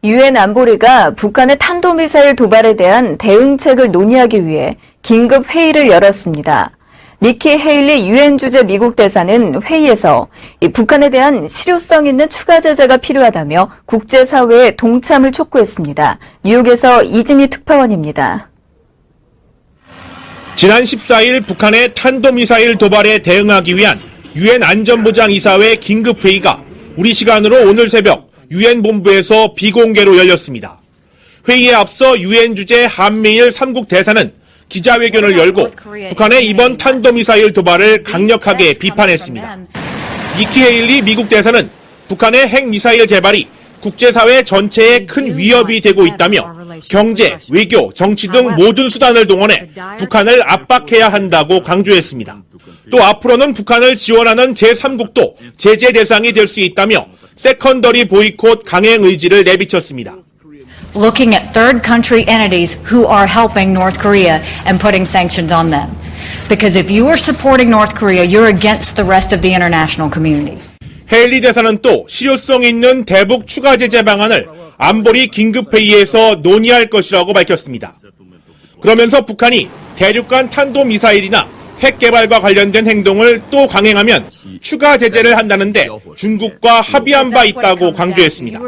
유엔 안보리가 북한의 탄도미사일 도발에 대한 대응책을 논의하기 위해 긴급 회의를 열었습니다. 니키 헤일리 유엔 주재 미국 대사는 회의에서 북한에 대한 실효성 있는 추가 제재가 필요하다며 국제사회의 동참을 촉구했습니다. 뉴욕에서 이진희 특파원입니다. 지난 14일 북한의 탄도미사일 도발에 대응하기 위한 유엔 안전보장이사회 긴급회의가 우리 시간으로 오늘 새벽 유엔 본부에서 비공개로 열렸습니다. 회의에 앞서 유엔 주재 한미일 3국 대사는 기자회견을 열고 북한의 이번 탄도미사일 도발을 강력하게 비판했습니다. 니키 헤일리 미국 대사는 북한의 핵미사일 개발이 국제사회 전체에 큰 위협이 되고 있다며 경제, 외교, 정치 등 모든 수단을 동원해 북한을 압박해야 한다고 강조했습니다. 또 앞으로는 북한을 지원하는 제3국도 제재 대상이 될 수 있다며 세컨더리 보이콧 강행 의지를 내비쳤습니다. Looking at third country entities who are helping North Korea and putting sanctions on them. Because if you are supporting North Korea, you're against the rest of the international community. 헤일리 대사는 또 실효성 있는 대북 추가 제재 방안을 안보리 긴급회의에서 논의할 것이라고 밝혔습니다. 그러면서 북한이 대륙간 탄도미사일이나 핵 개발과 관련된 행동을 또 강행하면 추가 제재를 한다는데 중국과 합의한 바 있다고 강조했습니다.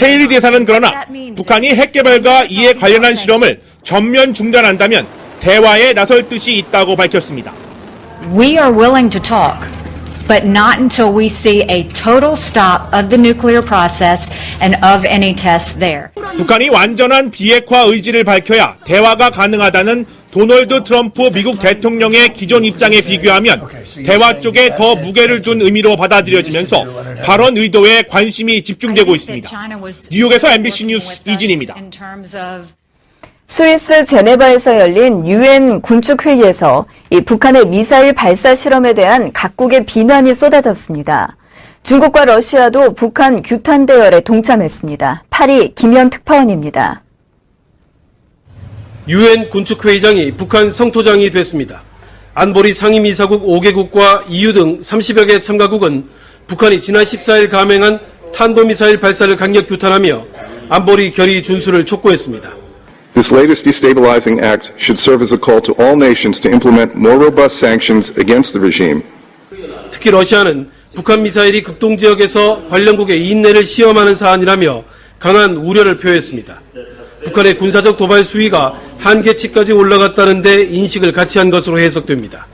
헤일리 대사는 그러나 북한이 핵 개발과 이에 관련한 실험을 전면 중단한다면 대화에 나설 뜻이 있다고 밝혔습니다. We are willing to talk, but not until we see a total stop of the nuclear process and of any tests there. 북한이 완전한 비핵화 의지를 밝혀야 대화가 가능하다는 도널드 트럼프 미국 대통령의 기존 입장에 비교하면 대화 쪽에 더 무게를 둔 의미로 받아들여지면서 발언 의도에 관심이 집중되고 있습니다. 뉴욕에서 MBC 뉴스 이진입니다. 스위스 제네바에서 열린 유엔 군축회의에서 북한의 미사일 발사 실험에 대한 각국의 비난이 쏟아졌습니다. 중국과 러시아도 북한 규탄 대열에 동참했습니다. 파리 김현 특파원입니다. 유엔 군축회의장이 북한 성토장이 됐습니다. 안보리 상임이사국 5개국과 EU 등 30여 개 참가국은 북한이 지난 14일 감행한 탄도미사일 발사를 강력 규탄하며 안보리 결의 준수를 촉구했습니다. This latest destabilizing act should serve as a call to all nations to implement more robust sanctions against the regime. 특히 러시아는 북한 미사일이 극동지역에서 관련국의 인내를 시험하는 사안이라며 강한 우려를 표했습니다. 북한의 군사적 도발 수위가 한계치까지 올라갔다는 데 인식을 같이 한 것으로 해석됩니다.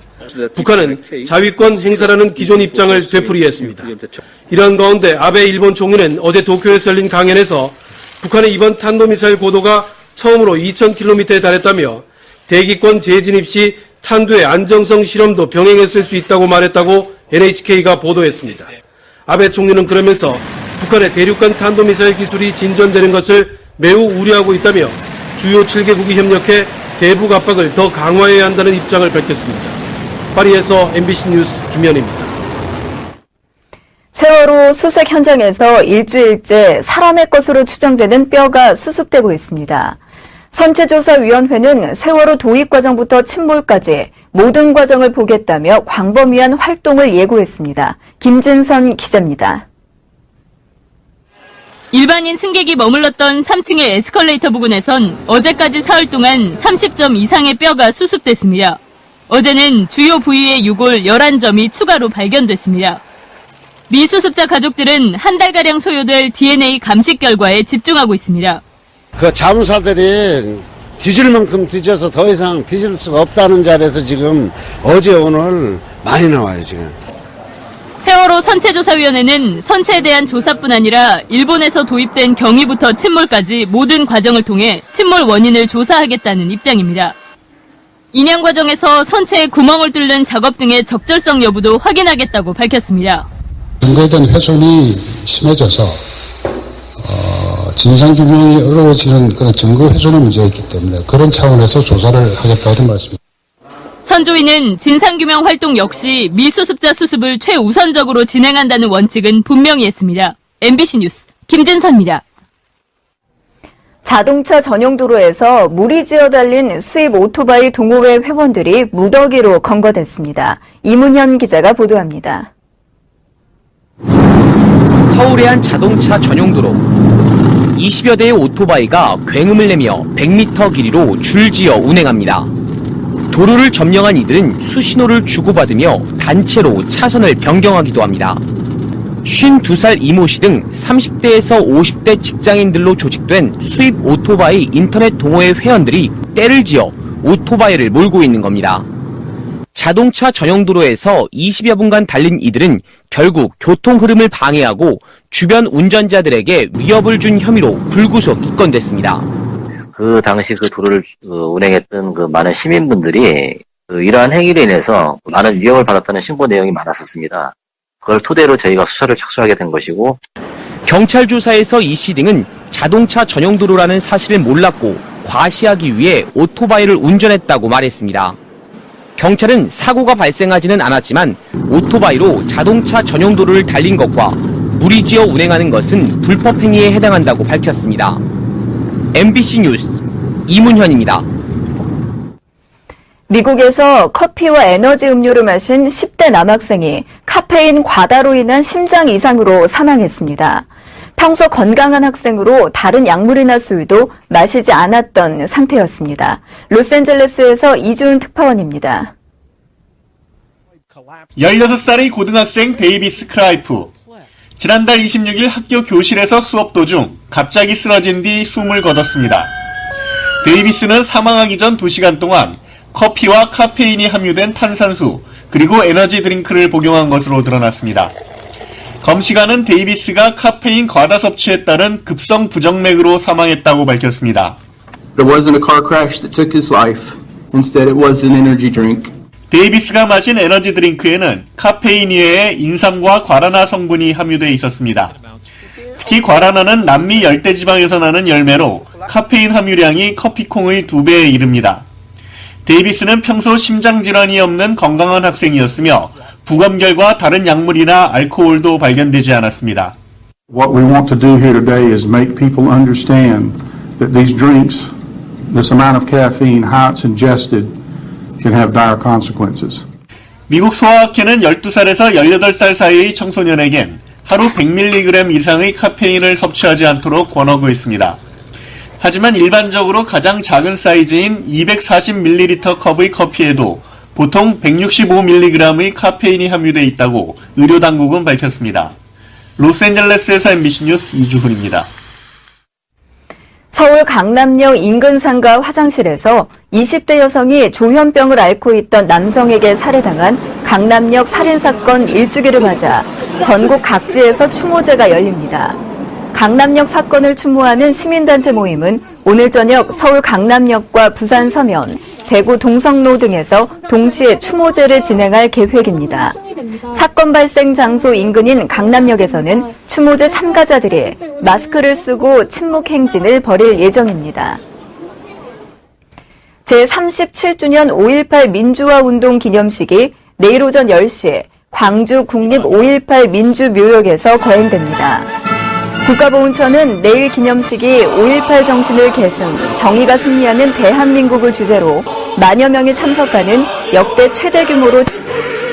북한은 자위권 행사라는 기존 입장을 되풀이했습니다. 이러한 가운데 아베 일본 총리는 어제 도쿄에서 열린 강연에서 북한의 이번 탄도미사일 고도가 처음으로 2,000km에 달했다며 대기권 재진입 시 탄두의 안정성 실험도 병행했을 수 있다고 말했다고 NHK가 보도했습니다. 아베 총리는 그러면서 북한의 대륙간 탄도미사일 기술이 진전되는 것을 매우 우려하고 있다며 주요 7개국이 협력해 대북 압박을 더 강화해야 한다는 입장을 밝혔습니다. 파리에서 MBC 뉴스 김현입니다. 세월호 수색 현장에서 일주일째 사람의 것으로 추정되는 뼈가 수습되고 있습니다. 선체조사위원회는 세월호 도입 과정부터 침몰까지 모든 과정을 보겠다며 광범위한 활동을 예고했습니다. 김진선 기자입니다. 일반인 승객이 머물렀던 3층의 에스컬레이터 부근에선 어제까지 사흘 동안 30점 이상의 뼈가 수습됐습니다. 어제는 주요 부위의 유골 11점이 추가로 발견됐습니다. 미수습자 가족들은 한 달가량 소요될 DNA 감식 결과에 집중하고 있습니다. 그 자무사들이 뒤질 만큼 뒤져서 더 이상 뒤질 수가 없다는 자리에서 지금 어제 오늘 많이 나와요, 지금. 세월호 선체조사위원회는 선체에 대한 조사뿐 아니라 일본에서 도입된 경위부터 침몰까지 모든 과정을 통해 침몰 원인을 조사하겠다는 입장입니다. 인양 과정에서 선체에 구멍을 뚫는 작업 등의 적절성 여부도 확인하겠다고 밝혔습니다. 증거에 대한 훼손이 심해져서 진상규명이 어려워지는 그런 증거 훼손의 문제가 있기 때문에 그런 차원에서 조사를 하겠다 이런 말씀입니다. 선조위는 진상규명 활동 역시 미수습자 수습을 최우선적으로 진행한다는 원칙은 분명히 했습니다. MBC 뉴스 김진선입니다. 자동차 전용 도로에서 물이 지어 달린 수입 오토바이 동호회 회원들이 무더기로 검거됐습니다. 이문현 기자가 보도합니다. 서울의 한 자동차 전용 도로. 20여 대의 오토바이가 굉음을 내며 100m 길이로 줄지어 운행합니다. 도로를 점령한 이들은 수신호를 주고받으며 단체로 차선을 변경하기도 합니다. 52살 이모 씨 등 30대에서 50대 직장인들로 조직된 수입 오토바이 인터넷 동호회 회원들이 떼를 지어 오토바이를 몰고 있는 겁니다. 자동차 전용 도로에서 20여 분간 달린 이들은 결국 교통 흐름을 방해하고 주변 운전자들에게 위협을 준 혐의로 불구속 입건됐습니다. 그 당시 그 도로를 운행했던 그 많은 시민분들이 이러한 행위로 인해서 많은 위협을 받았다는 신고 내용이 많았었습니다. 그걸 토대로 저희가 수사를 착수하게 된 것이고, 경찰 조사에서 이 씨 등은 자동차 전용 도로라는 사실을 몰랐고 과시하기 위해 오토바이를 운전했다고 말했습니다. 경찰은 사고가 발생하지는 않았지만 오토바이로 자동차 전용 도로를 달린 것과 무리지어 운행하는 것은 불법 행위에 해당한다고 밝혔습니다. MBC 뉴스 이문현입니다. 미국에서 커피와 에너지 음료를 마신 10대 남학생이 카페인 과다로 인한 심장 이상으로 사망했습니다. 평소 건강한 학생으로 다른 약물이나 술도 마시지 않았던 상태였습니다. 로스앤젤레스에서 이주은 특파원입니다. 16살의 고등학생 데이비스 크라이프. 지난달 26일 학교 교실에서 수업 도중 갑자기 쓰러진 뒤 숨을 거뒀습니다. 데이비스는 사망하기 전 2시간 동안 커피와 카페인이 함유된 탄산수 그리고 에너지 드링크를 복용한 것으로 드러났습니다. 검시관은 데이비스가 카페인 과다 섭취에 따른 급성 부정맥으로 사망했다고 밝혔습니다. There wasn't a car crash that took his life. Instead, it was an energy drink. 데이비스가 마신 에너지 드링크에는 카페인 이외에 인삼과 과라나 성분이 함유되어 있었습니다. 특히 과라나는 남미 열대지방에서 나는 열매로 카페인 함유량이 커피콩의 2배에 이릅니다. 데이비스는 평소 심장질환이 없는 건강한 학생이었으며 부검결과 다른 약물이나 알코올도 발견되지 않았습니다. What we want to do here today is make people understand that these drinks, this amount of caffeine, how it's ingested, can have dire consequences. 미국 소아학회는 12살에서 18살 사이의 청소년에겐 하루 100mg 이상의 카페인을 섭취하지 않도록 권하고 있습니다. 하지만 일반적으로 가장 작은 사이즈인 240ml 컵의 커피에도 보통 165mg의 카페인이 함유되어 있다고 의료당국은 밝혔습니다. 로스앤젤레스에서 MBC 뉴스 이주훈입니다. 서울 강남역 인근 상가 화장실에서 20대 여성이 조현병을 앓고 있던 남성에게 살해당한 강남역 살인사건 1주기를 맞아 전국 각지에서 추모제가 열립니다. 강남역 사건을 추모하는 시민단체 모임은 오늘 저녁 서울 강남역과 부산 서면, 대구 동성로 등에서 동시에 추모제를 진행할 계획입니다. 사건 발생 장소 인근인 강남역에서는 추모제 참가자들이 마스크를 쓰고 침묵 행진을 벌일 예정입니다. 제37주년 5.18 민주화운동 기념식이 내일 오전 10시에 광주 국립 5.18 민주묘역에서 거행됩니다. 국가보훈처는 내일 기념식이 5.18 정신을 계승, 정의가 승리하는 대한민국을 주제로 만여 명이 참석하는 역대 최대 규모로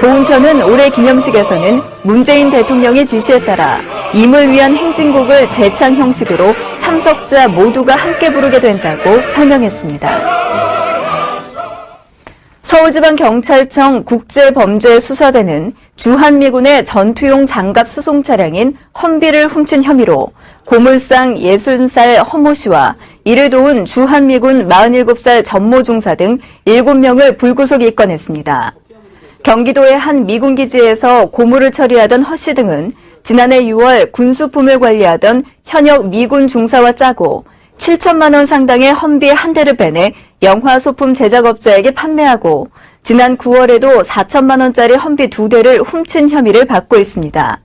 보훈처는 올해 기념식에서는 문재인 대통령의 지시에 따라 임을 위한 행진곡을 재창 형식으로 참석자 모두가 함께 부르게 된다고 설명했습니다. 서울지방경찰청 국제범죄수사대는 주한미군의 전투용 장갑 수송 차량인 험비를 훔친 혐의로 고물상 60살 허모 씨와 이를 도운 주한미군 47살 전모 중사 등 7명을 불구속 입건했습니다. 경기도의 한 미군기지에서 고물을 처리하던 허 씨 등은 지난해 6월 군수품을 관리하던 현역 미군 중사와 짜고 7천만 원 상당의 험비 한 대를 빼내 영화 소품 제작업자에게 판매하고 지난 9월에도 4천만 원짜리 험비 2대를 훔친 혐의를 받고 있습니다.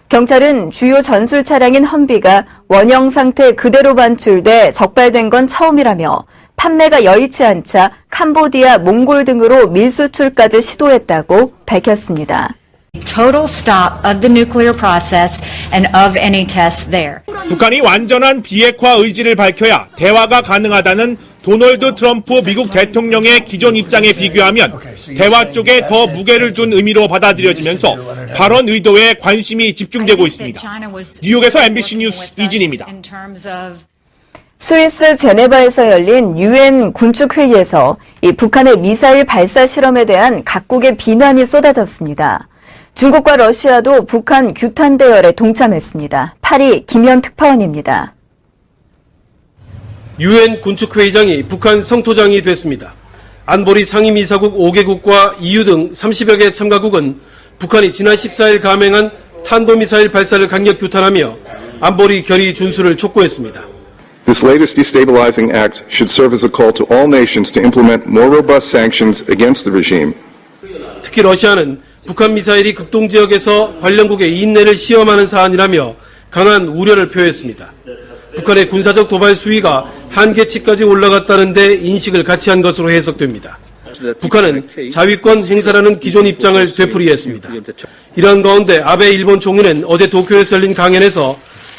경찰은 주요 전술 차량인 험비가 원형 상태 그대로 반출돼 적발된 건 처음이라며 판매가 여의치 않자 캄보디아, 몽골 등으로 밀수출까지 시도했다고 밝혔습니다. Total stop of the nuclear process and of any tests there. 북한이 완전한 비핵화 의지를 밝혀야 대화가 가능하다는 도널드 트럼프 미국 대통령의 기존 입장에 비교하면 대화 쪽에 더 무게를 둔 의미로 받아들여지면서 발언 의도에 관심이 집중되고 있습니다. 뉴욕에서 MBC 뉴스 이진입니다. 스위스 제네바에서 열린 유엔 군축회의에서 이 북한의 미사일 발사 실험에 대한 각국의 비난이 쏟아졌습니다. 중국과 러시아도 북한 규탄 대열에 동참했습니다. 파리 김현 특파원입니다. 유엔 군축회의장이 북한 성토장이 됐습니다. 안보리 상임이사국 5개국과 EU 등 30여 개 참가국은 북한이 지난 14일 감행한 탄도미사일 발사를 강력 규탄하며 안보리 결의 준수를 촉구했습니다. This latest destabilizing act should serve as a call to all nations to implement more robust sanctions against the regime. 특히 러시아는 북한 미사일이 극동지역에서 관련국의 인내를 시험하는 사안이라며 강한 우려를 표했습니다. 북한의 군사적 도발 수위가 한계치까지 올라갔다는 데 인식을 같이 한 것으로 해석됩니다. 북한은 자위권 행사라는 기존 입장을 되풀이했습니다. 이러한 가운데 아베 일본 총리는 어제 도쿄에서 열린 강연에서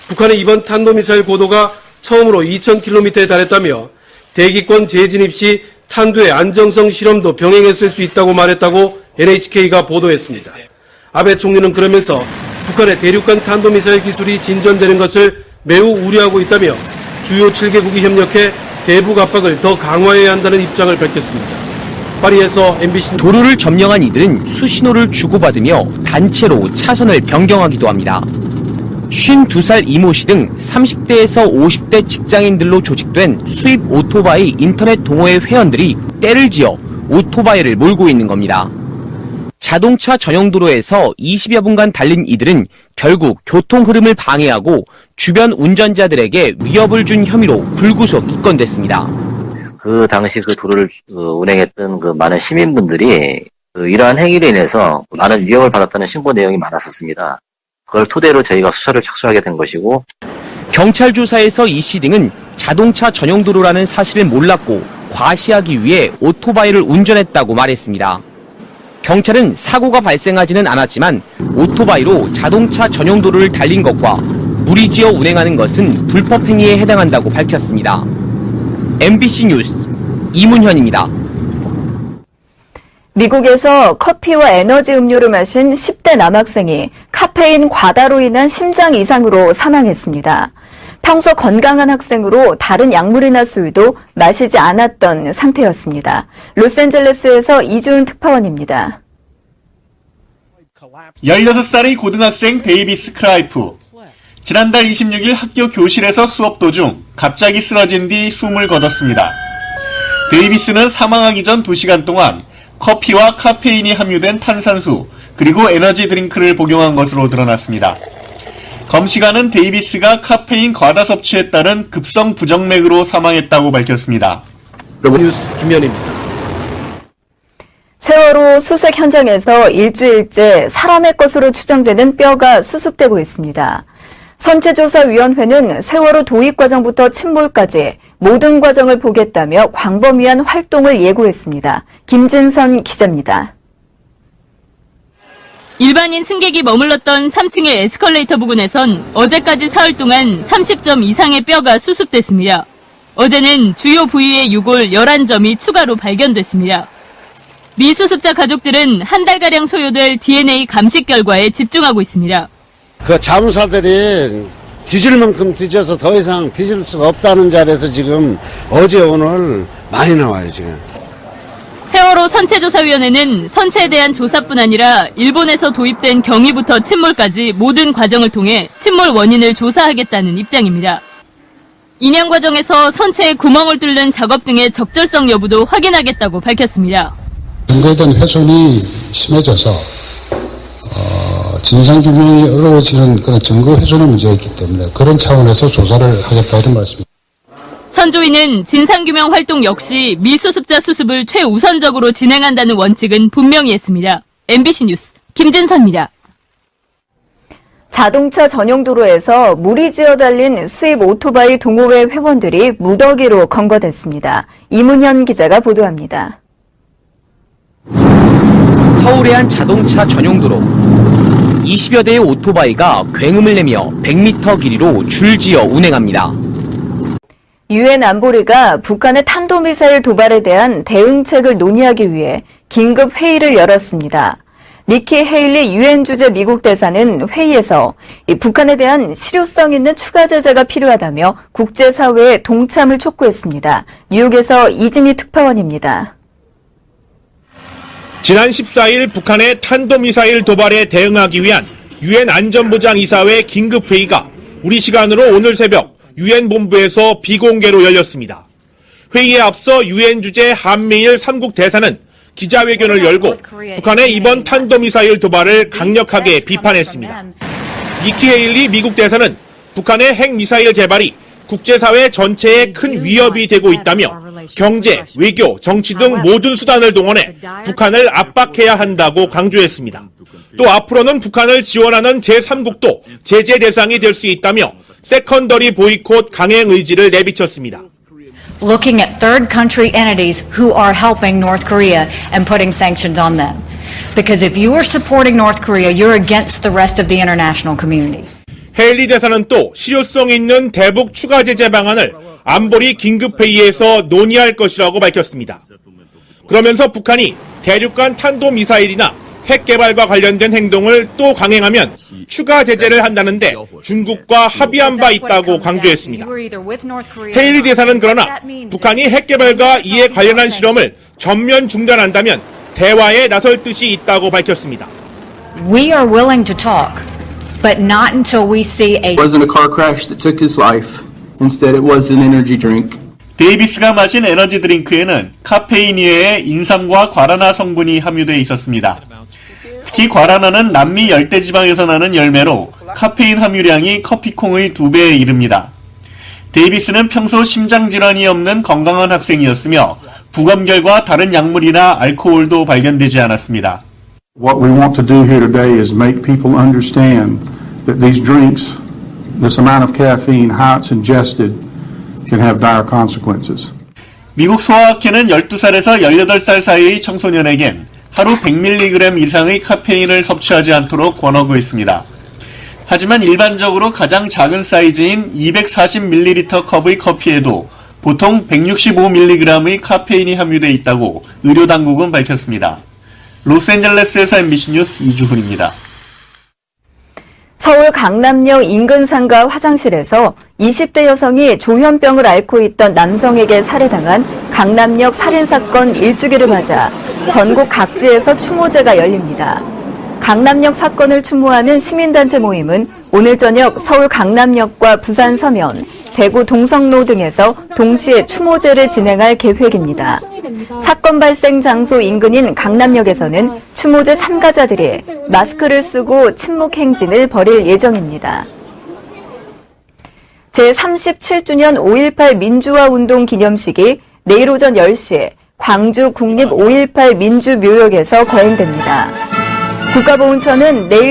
북한의 이번 탄도미사일 고도가 처음으로 2,000km에 달했다며 대기권 재진입 시 탄두의 안정성 실험도 병행했을 수 있다고 말했다고 NHK가 보도했습니다. 아베 총리는 그러면서 북한의 대륙간 탄도미사일 기술이 진전되는 것을 매우 우려하고 있다며 주요 7개국이 협력해 대북 압박을 더 강화해야 한다는 입장을 밝혔습니다. 파리에서 MBC 도로를 점령한 이들은 수신호를 주고받으며 단체로 차선을 변경하기도 합니다. 52살 이모 씨 등 30대에서 50대 직장인들로 조직된 수입 오토바이 인터넷 동호회 회원들이 떼를 지어 오토바이를 몰고 있는 겁니다. 자동차 전용 도로에서 20여 분간 달린 이들은 결국 교통 흐름을 방해하고 주변 운전자들에게 위협을 준 혐의로 불구속 입건됐습니다. 그 당시 그 도로를 운행했던 그 많은 시민분들이 이러한 행위로 인해서 많은 위협을 받았다는 신고 내용이 많았었습니다. 그걸 토대로 저희가 수사를 착수하게 된 것이고, 경찰 조사에서 이 씨 등은 자동차 전용 도로라는 사실을 몰랐고 과시하기 위해 오토바이를 운전했다고 말했습니다. 경찰은 사고가 발생하지는 않았지만 오토바이로 자동차 전용 도로를 달린 것과 무리지어 운행하는 것은 불법 행위에 해당한다고 밝혔습니다. MBC 뉴스 이문현입니다. 미국에서 커피와 에너지 음료를 마신 10대 남학생이 카페인 과다로 인한 심장 이상으로 사망했습니다. 평소 건강한 학생으로 다른 약물이나 술도 마시지 않았던 상태였습니다. 로스앤젤레스에서 이주은 특파원입니다. 16살의 고등학생 데이비스 크라이프. 지난달 26일 학교 교실에서 수업 도중 갑자기 쓰러진 뒤 숨을 거뒀습니다. 데이비스는 사망하기 전 2시간 동안 커피와 카페인이 함유된 탄산수, 그리고 에너지 드링크를 복용한 것으로 드러났습니다. 검시관은 데이비스가 카페인 과다 섭취에 따른 급성 부정맥으로 사망했다고 밝혔습니다. 뉴스 김현입니다. 세월호 수색 현장에서 일주일째 사람의 것으로 추정되는 뼈가 수습되고 있습니다. 선체조사위원회는 세월호 도입 과정부터 침몰까지 모든 과정을 보겠다며 광범위한 활동을 예고했습니다. 김진선 기자입니다. 일반인 승객이 머물렀던 3층의 에스컬레이터 부근에선 어제까지 사흘 동안 30점 이상의 뼈가 수습됐습니다. 어제는 주요 부위의 유골 11점이 추가로 발견됐습니다. 미수습자 가족들은 한 달가량 소요될 DNA 감식 결과에 집중하고 있습니다. 그 잠수사들이 뒤질 만큼 뒤져서 더 이상 뒤질 수가 없다는 자리에서 지금 어제 오늘 많이 나와요, 지금. 세월호 선체조사위원회는 선체에 대한 조사뿐 아니라 일본에서 도입된 경위부터 침몰까지 모든 과정을 통해 침몰 원인을 조사하겠다는 입장입니다. 인양 과정에서 선체에 구멍을 뚫는 작업 등의 적절성 여부도 확인하겠다고 밝혔습니다. 증거에 대한 훼손이 심해져서 진상규명이 어려워지는 그런 증거 훼손의 문제가 있기 때문에 그런 차원에서 조사를 하겠다 이런 말씀입니다. 선조위는 진상규명 활동 역시 미수습자 수습을 최우선적으로 진행한다는 원칙은 분명히 했습니다. MBC 뉴스 김진선입니다. 자동차 전용 도로에서 무리지어 달린 수입 오토바이 동호회 회원들이 무더기로 검거됐습니다. 이문현 기자가 보도합니다. 서울의 한 자동차 전용 도로. 20여 대의 오토바이가 굉음을 내며 100m 길이로 줄지어 운행합니다. 유엔 안보리가 북한의 탄도미사일 도발에 대한 대응책을 논의하기 위해 긴급 회의를 열었습니다. 니키 헤일리 유엔 주재 미국 대사는 회의에서 북한에 대한 실효성 있는 추가 제재가 필요하다며 국제사회의 동참을 촉구했습니다. 뉴욕에서 이진희 특파원입니다. 지난 14일 북한의 탄도미사일 도발에 대응하기 위한 유엔 안전보장이사회 긴급회의가 우리 시간으로 오늘 새벽 유엔 본부에서 비공개로 열렸습니다. 회의에 앞서 유엔 주재 한미일 3국 대사는 기자회견을 열고 북한의 이번 탄도미사일 도발을 강력하게 비판했습니다. 니키 헤일리 미국 대사는 북한의 핵미사일 개발이 국제사회 전체에 큰 위협이 되고 있다며 경제, 외교, 정치 등 모든 수단을 동원해 북한을 압박해야 한다고 강조했습니다. 또 앞으로는 북한을 지원하는 제3국도 제재 대상이 될 수 있다며 세컨더리 보이콧 강행 의지를 내비쳤습니다. Looking at third country entities who are helping North Korea and putting sanctions on them. Because if you are supporting North Korea, you're against the rest of the international community. 헤일리 대사는 또 실효성 있는 대북 추가 제재 방안을 안보리 긴급회의에서 논의할 것이라고 밝혔습니다. 그러면서 북한이 대륙간 탄도미사일이나 핵 개발과 관련된 행동을 또 강행하면 추가 제재를 한다는데 중국과 합의한 바 있다고 강조했습니다. 헤일리 대사는 그러나 북한이 핵 개발과 이에 관련한 실험을 전면 중단한다면 대화에 나설 뜻이 있다고 밝혔습니다. We are willing to talk, but not until we see a... It wasn't a car crash that took his life. Instead, it was an energy drink. 데이비스가 마신 에너지 드링크에는 카페인 이외에 인삼과 과라나 성분이 함유되어 있었습니다. 특히 과라나는 남미 열대지방에서 나는 열매로 카페인 함유량이 커피콩의 2배에 이릅니다. 데이비스는 평소 심장질환이 없는 건강한 학생이었으며 부검결과 다른 약물이나 알코올도 발견되지 않았습니다. What we want to do here today is make people understand that these drinks, this amount of caffeine, how it's ingested, can have dire consequences. 미국 소아학회는 12살에서 18살 사이의 청소년에겐 하루 100mg 이상의 카페인을 섭취하지 않도록 권하고 있습니다. 하지만 일반적으로 가장 작은 사이즈인 240ml 컵의 커피에도 보통 165mg의 카페인이 함유되어 있다고 의료당국은 밝혔습니다. 로스앤젤레스에서 MBC 뉴스 이주훈입니다. 서울 강남역 인근 상가 화장실에서 20대 여성이 조현병을 앓고 있던 남성에게 살해당한 강남역 살인사건 1주기를 맞아 전국 각지에서 추모제가 열립니다. 강남역 사건을 추모하는 시민단체 모임은 오늘 저녁 서울 강남역과 부산 서면, 대구 동성로 등에서 동시에 추모제를 진행할 계획입니다. 사건 발생 장소 인근인 강남역에서는 추모제 참가자들이 마스크를 쓰고 침묵 행진을 벌일 예정입니다. 제37주년 5.18 민주화운동 기념식이 내일 오전 10시에 광주 국립 5.18 민주묘역에서 거행됩니다. 국가보훈처는 내일